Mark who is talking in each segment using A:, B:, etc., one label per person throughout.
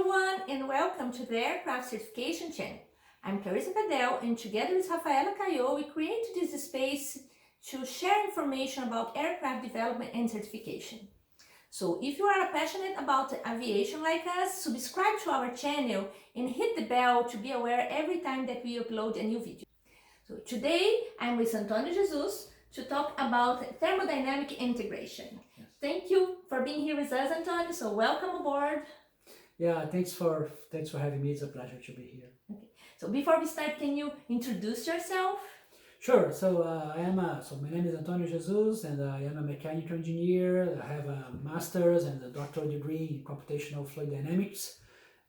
A: everyone, and welcome to the Aircraft Certification channel. I'm Clarissa Fedel, and together with Rafaela Caio, we created this space to share information about aircraft development and certification. So if you are passionate about aviation like us, subscribe to our channel and hit the bell to be aware every time that we upload a new video. So today I'm with Antonio Jesus to talk about thermodynamic integration. Yes. Thank you for being here with us, Antonio. So welcome aboard.
B: Yeah, thanks for having me. It's a pleasure to be here.
A: Okay. So before we start, can you introduce yourself?
B: Sure. So my name is Antonio Jesus, and I am a mechanical engineer. I have a master's and a doctoral degree in computational fluid dynamics,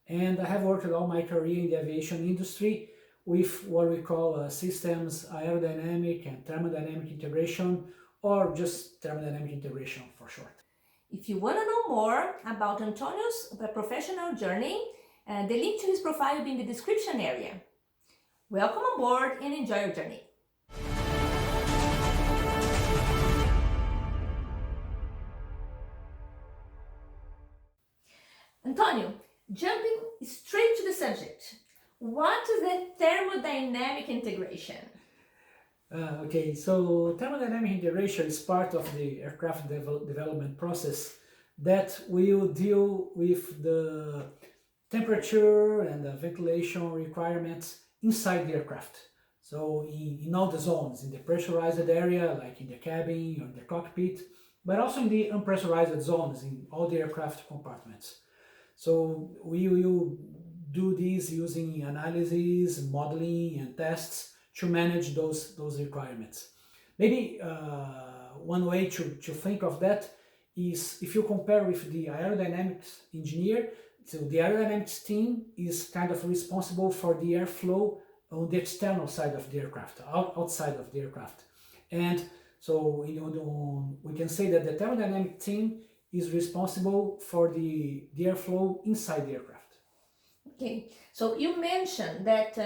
B: and I have worked all my career in the aviation industry with what we call systems aerodynamic and thermodynamic integration, or just thermodynamic integration for short.
A: If you want to know more about Antonio's professional journey, the link to his profile will be in the description area. Welcome on board and enjoy your journey. Antonio, jumping straight to the subject, what is the thermodynamic integration?
B: Okay, so thermodynamic integration is part of the aircraft development process that will deal with the temperature and the ventilation requirements inside the aircraft. So in all the zones, in the pressurized area, like in the cabin or in the cockpit, but also in the unpressurized zones in all the aircraft compartments. So we will do this using analysis, modeling, and tests to manage those requirements. Maybe one way to think of that is if you compare with the aerodynamics engineer. So the aerodynamics team is kind of responsible for the airflow on the external side of the aircraft, outside of the aircraft. And so we can say that the thermodynamic team is responsible for the airflow inside the aircraft.
A: Okay, so you mentioned that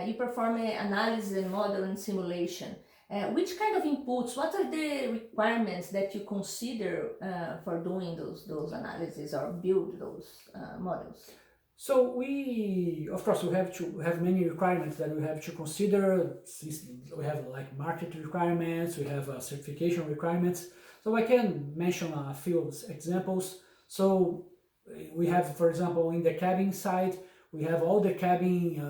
A: you perform an analysis and model and simulation. Which kind of inputs, what are the requirements that you consider for doing those analyses or build those models?
B: So of course, we have to have many requirements that we have to consider. We have like market requirements, we have certification requirements. So I can mention a few examples. So we have, for example, in the cabin side, we have all the cabin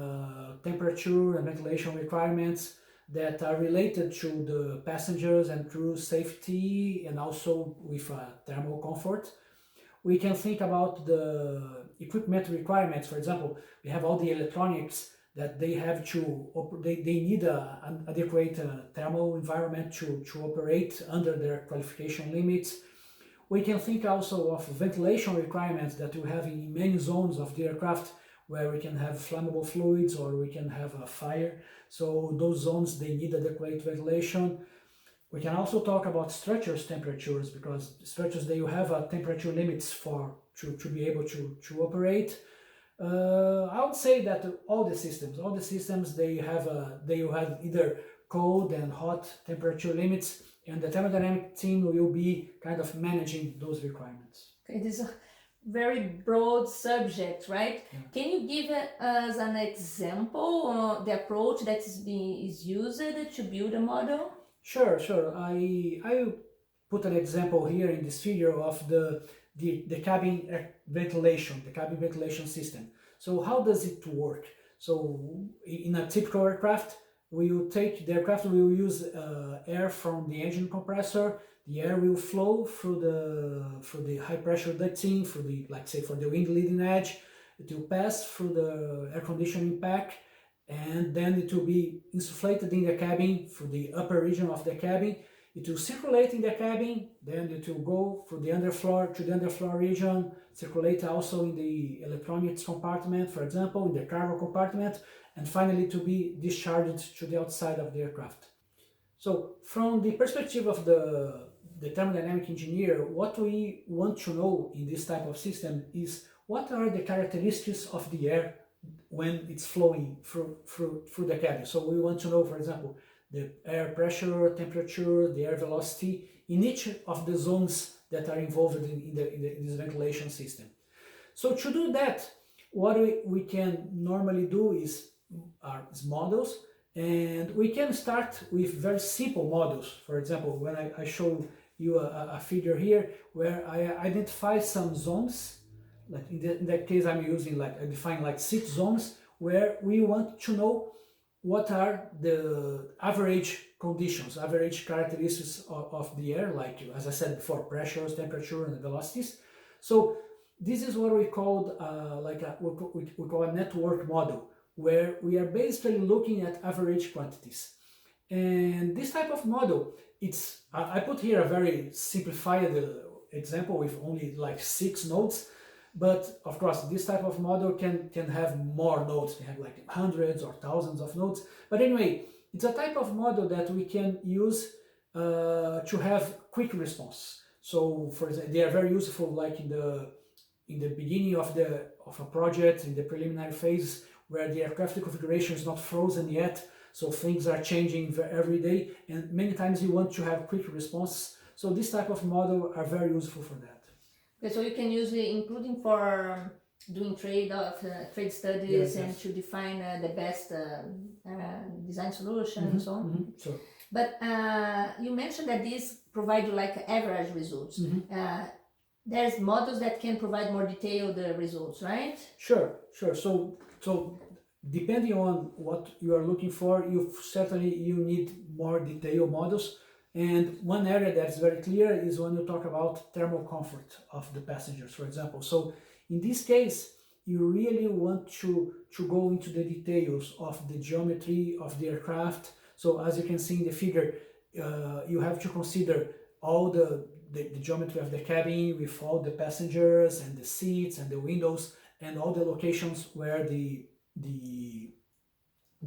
B: temperature and ventilation requirements that are related to the passengers and crew safety, and also with thermal comfort. We can think about the equipment requirements. For example, we have all the electronics that they have to, they need an adequate thermal environment to operate under their qualification limits. We can think also of ventilation requirements that we have in many zones of the aircraft, where we can have flammable fluids or we can have a fire. So those zones, they need adequate ventilation. We can also talk about structures temperatures, because structures, they have temperature limits to be able to operate. I would say that all the systems they have either cold and hot temperature limits, and the thermodynamic team will be kind of managing those requirements.
A: It is a very broad subject, right? Yeah. Can you give us an example of the approach that is used to build a model?
B: Sure. I put an example here in this figure of the cabin ventilation system. So how does it work? So in a typical aircraft, the aircraft will use air from the engine compressor. The air will flow through the high pressure ducting, for the wing leading edge. It will pass through the air conditioning pack, and then it will be insufflated in the cabin through the upper region of the cabin. It will circulate in the cabin, then it will go through the underfloor region, circulate also in the electronics compartment, for example, in the cargo compartment, and finally to be discharged to the outside of the aircraft. So from the perspective of the thermodynamic engineer, what we want to know in this type of system is what are the characteristics of the air when it's flowing through the cabin. So we want to know, for example, the air pressure, temperature, the air velocity in each of the zones that are involved in this ventilation system. So to do that, what we can normally do is models, and we can start with very simple models. For example, when I show you a figure here where I identify some zones, like in that case I'm using I define like 6 zones where we want to know what are the average conditions, average characteristics of the air, like as I said before, pressures, temperature, and velocities. So this is what we call we call a network model, where we are basically looking at average quantities. And this type of model, I put here a very simplified example with only like 6 nodes, but of course this type of model can have more nodes, can have like hundreds or thousands of nodes. But anyway, it's a type of model that we can use to have quick response. So for example, they are very useful like in the beginning of a project, in the preliminary phase, where the aircraft configuration is not frozen yet, so things are changing every day, and many times you want to have quick response. So this type of model are very useful for that.
A: Okay, so you can use it including for doing trade studies,
B: Yes,
A: and
B: yes.
A: to define the best design solution and so on.
B: So,
A: But you mentioned that these provide you like average results. There's models that can provide more detailed results, right?
B: Sure. So depending on what you are looking for, you need more detailed models. And one area that's very clear is when you talk about thermal comfort of the passengers, for example. So in this case, you really want to go into the details of the geometry of the aircraft. So as you can see in the figure, you have to consider all the geometry of the cabin with all the passengers and the seats and the windows and all the locations where the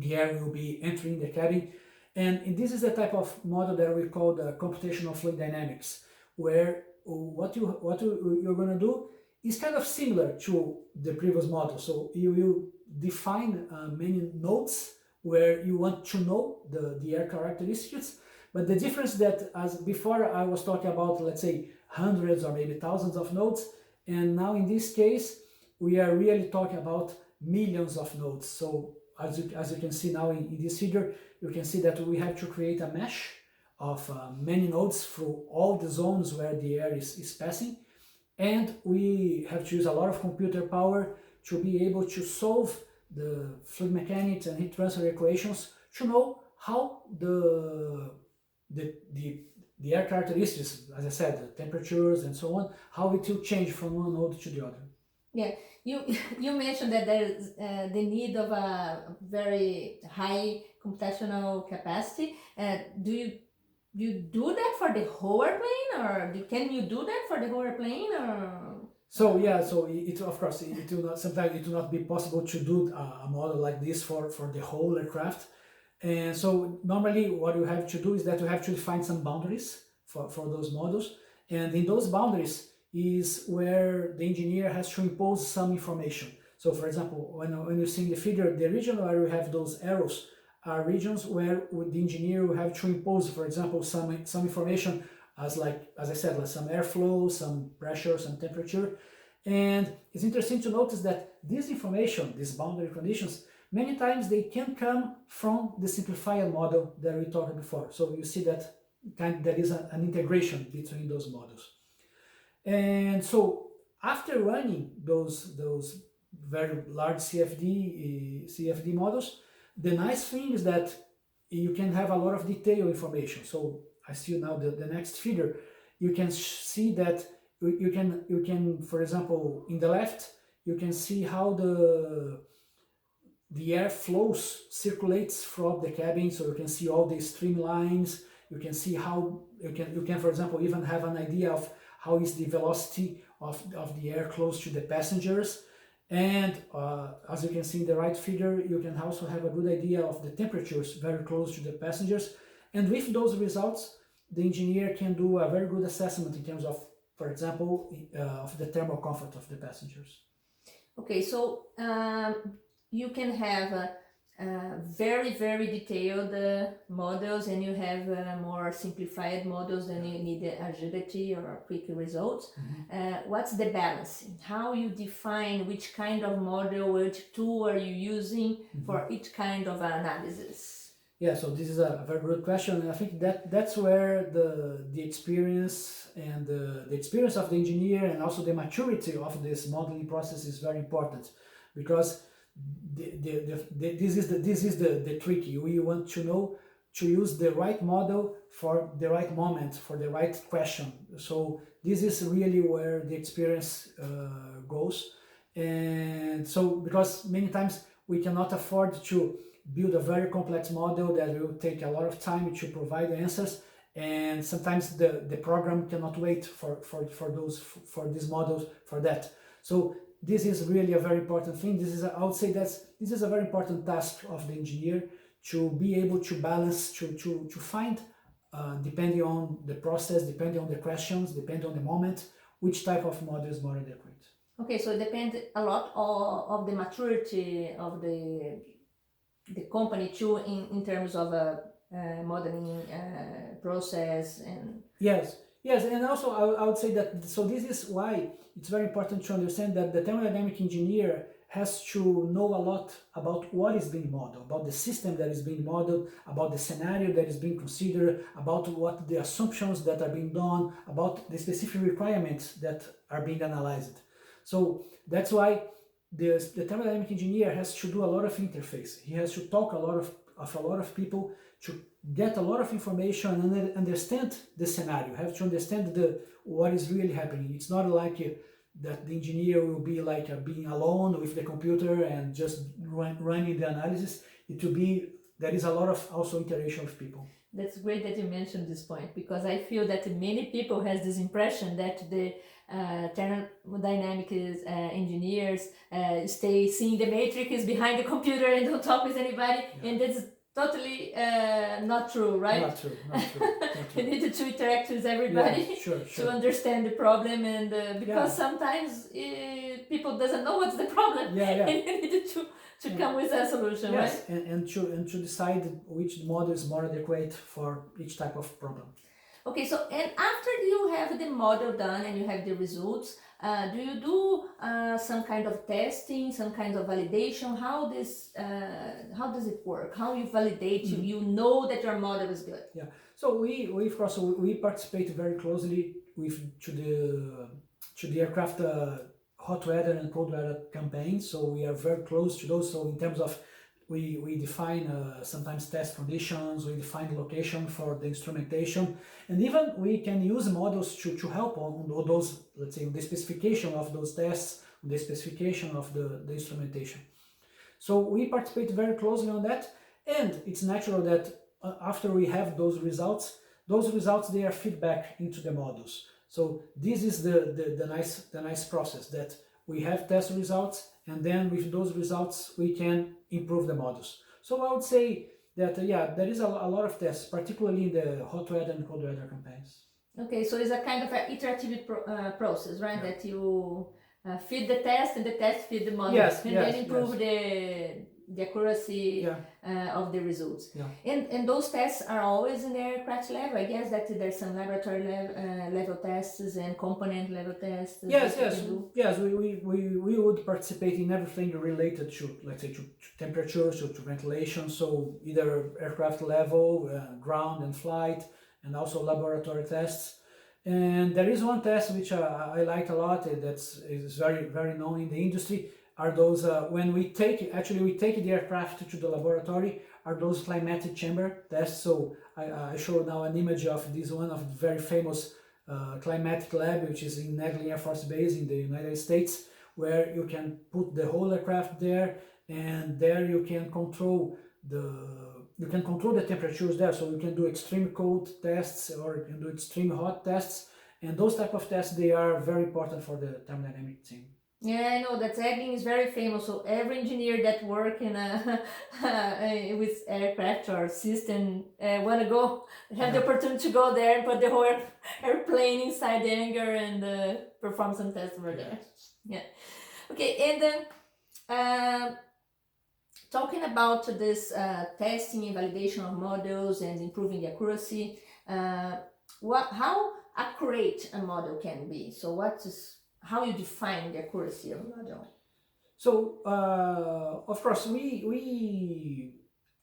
B: air will be entering the cabin. And this is the type of model that we call the computational fluid dynamics, where what you're going to do is kind of similar to the previous model. So you will define many nodes where you want to know the air characteristics. But the difference that, as before I was talking about, let's say hundreds or maybe thousands of nodes, and now in this case we are really talking about millions of nodes. So as you can see now in this figure, you can see that we have to create a mesh of many nodes through all the zones where the air is passing, and we have to use a lot of computer power to be able to solve the fluid mechanics and heat transfer equations to know how the air characteristics, as I said, the temperatures and so on, how it will change from one node to the other.
A: Yeah, you mentioned that there's the need of a very high computational capacity. Do you do that for the whole airplane, or can you do that for the whole airplane, or?
B: So yeah, so it of course it will not, sometimes it will not be possible to do a model like this for the whole aircraft. And so normally what you have to do is that you have to define some boundaries for those models, and in those boundaries is where the engineer has to impose some information. So for example, when you see in the figure, the region where you have those arrows are regions where the engineer will have to impose, for example, some information as I said, like some airflow, some pressure, some temperature. And it's interesting to notice that this information, these boundary conditions, many times they can come from the simplified model that we talked before. So you see that there is an integration between those models. And so after running those very large CFD models, the nice thing is that you can have a lot of detailed information. So I see now the next figure. You can see that you can, for example, in the left, you can see how the air flows, circulates throughout the cabin. So you can see all the streamlines. You can see how you can, for example, even have an idea of how is the velocity of the air close to the passengers. And as you can see in the right figure, you can also have a good idea of the temperatures very close to the passengers. And with those results, the engineer can do a very good assessment in terms of, for example, of the thermal comfort of the passengers.
A: Okay, so you can have very, very detailed models, and you have more simplified models, and you need agility or quick results. What's the balancing? How you define which kind of model, which tool are you using for each kind of analysis?
B: Yeah, so this is a very good question, and I think that's where the experience and the experience of the engineer and also the maturity of this modeling process is very important, because this is the tricky. We want to know to use the right model for the right moment, for the right question. So this is really where the experience goes, and so because many times we cannot afford to build a very complex model that will take a lot of time to provide answers, and sometimes the program cannot wait for these models for that. So this is really a very important thing. I would say that this is a very important task of the engineer, to be able to balance, to find, depending on the process, depending on the questions, depending on the moment, which type of model is more adequate.
A: Okay, so it depends a lot of the maturity of the company too, in terms of a modeling process. And
B: yes, and also I would say that, so this is why it's very important to understand that the thermodynamic engineer has to know a lot about what is being modeled, about the system that is being modeled, about the scenario that is being considered, about what the assumptions that are being done, about the specific requirements that are being analyzed. So that's why the thermodynamic engineer has to do a lot of interface. He has to talk a lot of people to get a lot of information and understand the scenario. You have to understand what is really happening. It's not like that the engineer will be like being alone with the computer and just running the analysis. It will be, there is a lot of also interaction with people.
A: That's great that you mentioned this point, because I feel that many people has this impression that the thermodynamic engineers stay seeing the matrix behind the computer and don't talk with anybody, and that's totally not true, right?
B: Not true.
A: You need to interact with everybody to understand the problem, and because sometimes people doesn't know what's the problem, and you need to come with a solution, right?
B: and to decide which model is more adequate for each type of problem.
A: Okay, so and after you have the model done and you have the results, do you do some kind of testing, some kind of validation? How does it work? How you validate? You know that your model is good.
B: Yeah. So we of course we participate very closely to the aircraft hot weather and cold weather campaigns. So we are very close to those. So in terms of we define sometimes test conditions, we define the location for the instrumentation, and even we can use models to help on those, let's say, the specification of those tests, the specification of the instrumentation. So we participate very closely on that, and it's natural that after we have those results they are feedback into the models. So this is the nice process, that we have test results, and then with those results we can improve the models. So I would say that there is a lot of tests, particularly in the hot weather and cold weather campaigns.
A: Okay, so it's a kind of an iterative process, right? That you feed the test and the test feed the models, then improve the accuracy of the results. And those tests are always in the aircraft level. I guess that there's some laboratory level tests and component level tests.
B: Yes. We would participate in everything related to, let's say, to temperatures, to ventilation. So either aircraft level, ground and flight, and also laboratory tests. And there is one test which I like a lot, is very, very known in the industry, are those, when we take the aircraft to the laboratory, are those climatic chamber tests. So I show now an image of this one of the very famous climatic lab, which is in Negley Air Force Base in the United States, where you can put the whole aircraft there, and there you can control the temperatures there. So you can do extreme cold tests, or you can do extreme hot tests, and those type of tests, they are very important for the thermodynamic team.
A: Yeah, I know that Egging is very famous. So every engineer that work in with aircraft or system want to go have the opportunity to go there and put the whole airplane inside the hangar and perform some tests over there. Yeah. Okay, and then talking about this testing and validation of models and improving the accuracy, how accurate a model can be? So how you define the accuracy of a model?
B: So, of course, we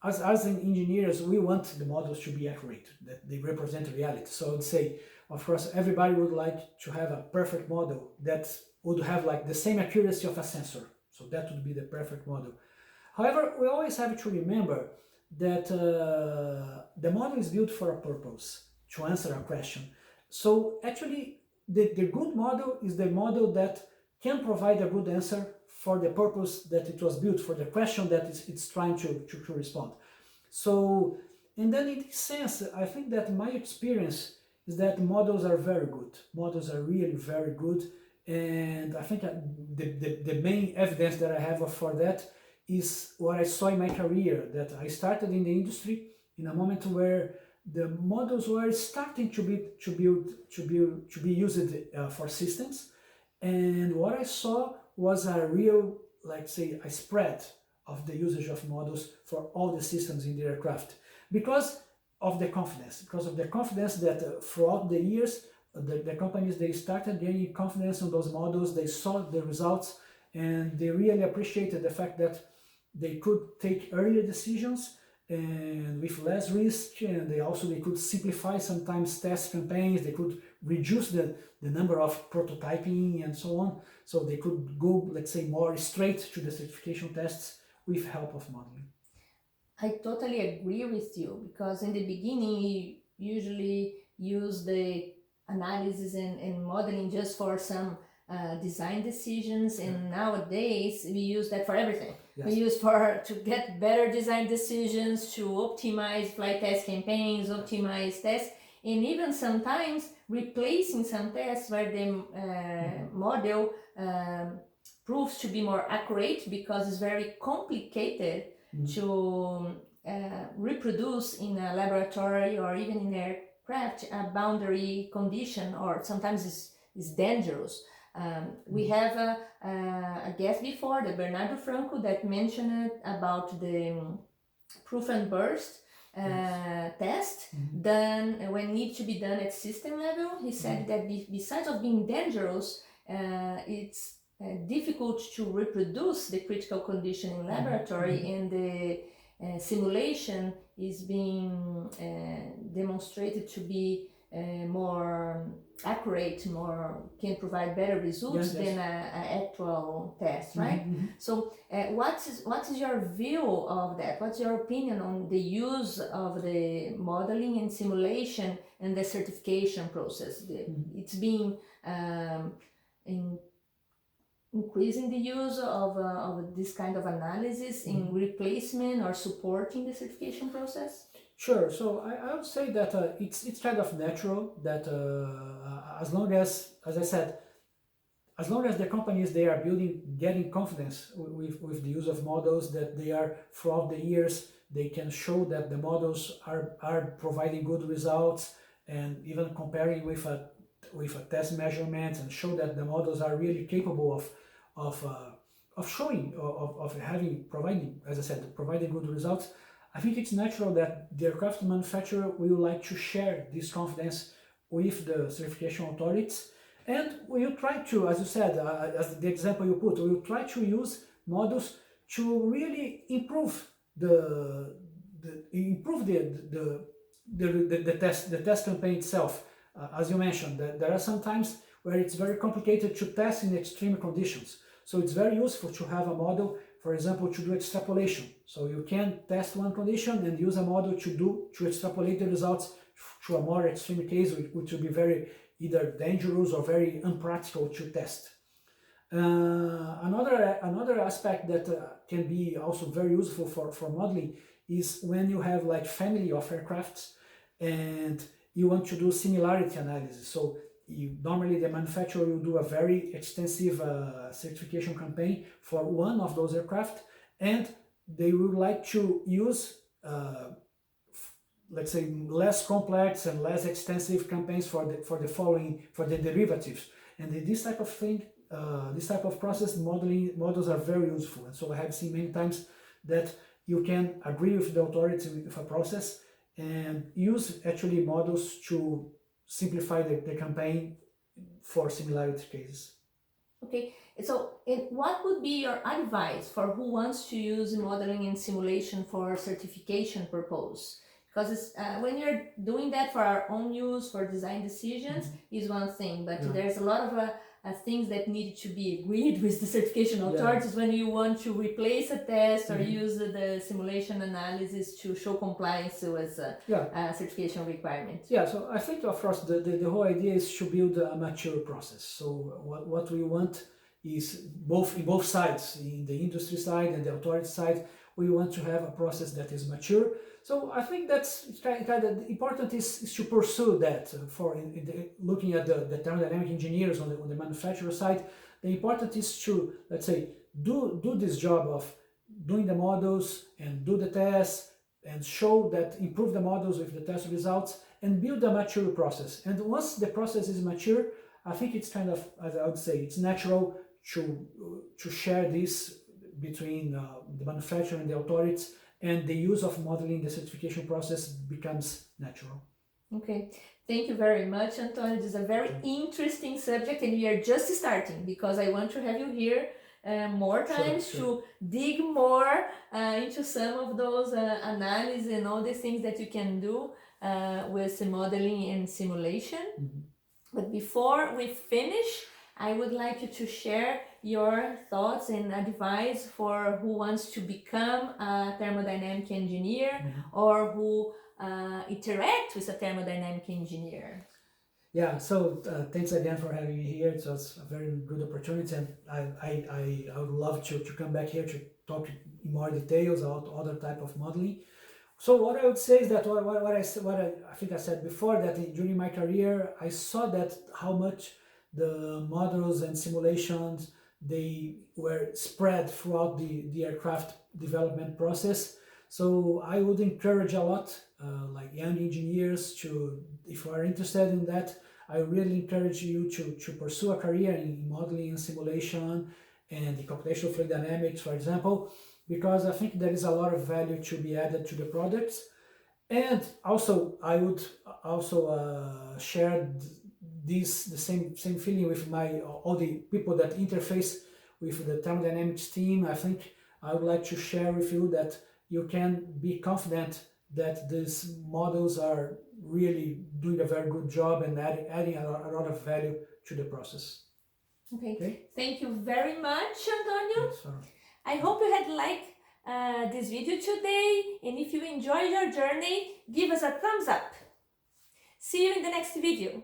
B: as engineers, we want the models to be accurate, that they represent reality. So I would say, of course, everybody would like to have a perfect model that would have like the same accuracy of a sensor. So that would be the perfect model. However, we always have to remember that the model is built for a purpose, to answer a question. So actually, the good model is the model that can provide a good answer for the purpose that it was built, for the question that it's trying to respond. So, and then in this sense, I think that my experience is that models are very good. Models are really very good. And I think the main evidence that I have for that is what I saw in my career, that I started in the industry in a moment where the models were starting to be used for systems, and what I saw was a real, like say, a spread of the usage of models for all the systems in the aircraft because of the confidence that throughout the years the companies, they started gaining confidence on those models, they saw the results, and they really appreciated the fact that they could take earlier decisions and with less risk, and they could simplify sometimes test campaigns, they could reduce the number of prototyping and so on, so they could go, let's say, more straight to the certification tests with help of modeling.
A: I totally agree with you, because in the beginning you usually use the analysis and modeling just for some design decisions, and nowadays we use that for everything.
B: Yes.
A: We use to get better design decisions, to optimize flight test campaigns, optimize tests, and even sometimes replacing some tests where the model proves to be more accurate because it's very complicated to reproduce in a laboratory or even in aircraft a boundary condition, or sometimes it's dangerous. We have a guest before, the Bernardo Franco, that mentioned about the proof and burst test done when need to be done at system level. He said that besides of being dangerous, it's difficult to reproduce the critical condition in laboratory, and the simulation is being demonstrated to be more accurate, can provide better results than an actual test, right? So what is your view of that? What's your opinion on the use of the modeling and simulation and the certification process? It's being increasing the use of this kind of analysis in replacement or supporting the certification process?
B: Sure. So I would say that it's kind of natural that as long as I said, as long as the companies, they are getting confidence with the use of models, that they are throughout the years, they can show that the models are providing good results, and even comparing with a test measurement, and show that the models are really capable of showing, of providing, as I said, providing good results. I think it's natural that the aircraft manufacturer will like to share this confidence with the certification authorities, and we will try to, as you said, as the example you put, we will try to use models to really improve the test campaign itself. As you mentioned, there are some times where it's very complicated to test in extreme conditions. So it's very useful to have a model, for example, to do extrapolation. So you can test one condition and use a model to extrapolate the results to a more extreme case, which will be very either dangerous or very unpractical to test. Another aspect that can be also very useful for modeling is when you have like family of aircrafts and you want to do similarity analysis. So normally the manufacturer will do a very extensive certification campaign for one of those aircraft, and they would like to use let's say less complex and less extensive campaigns for the derivatives. And in this type of thing, this type of process, models are very useful. And so I have seen many times that you can agree with the authority with a process and use actually models to simplify the campaign for similarity cases.
A: Okay, so what would be your advice for who wants to use modeling and simulation for certification purpose? Because when you're doing that for our own use, for design decisions, is one thing, but there's a lot of things that need to be agreed with the certification authorities when you want to replace a test or use the simulation analysis to show compliance with certification requirements.
B: Yeah, so I think, of course, the whole idea is to build a mature process. So what we want is in both sides, in the industry side and the authority side, we want to have a process that is mature. So I think that's kind of important is to pursue that. Looking at the thermodynamic engineers on the manufacturer side, the important is to, let's say, do this job of doing the models and do the tests and improve the models with the test results and build a mature process. And once the process is mature, I think it's kind of, as I would say, it's natural to share this between the manufacturer and the authorities, and the use of modeling the certification process becomes natural.
A: Okay, thank you very much, Antonio. This is a very interesting subject, and we are just starting because I want to have you here more times to dig more into some of those analyses and all the things that you can do with modeling and simulation. But before we finish, I would like you to share your thoughts and advice for who wants to become a thermodynamic engineer or who interact with a thermodynamic engineer.
B: Yeah, so thanks again for having me here. It was a very good opportunity, and I would love to come back here to talk in more details about other type of modeling. So what I would say is that I think I said before, that during my career I saw that how much the models and simulations, they were spread throughout the aircraft development process. So I would encourage a lot like young engineers to, if you are interested in that, I really encourage you to pursue a career in modeling and simulation and the computational fluid dynamics, for example, because I think there is a lot of value to be added to the products. And also I would also share the same feeling with all the people that interface with the thermodynamics team. I think I would like to share with you that you can be confident that these models are really doing a very good job and adding a lot of value to the process.
A: Okay. Thank you very much, Antonio.
B: Yes,
A: I hope you had liked this video today, and if you enjoyed your journey, give us a thumbs up. See you in the next video.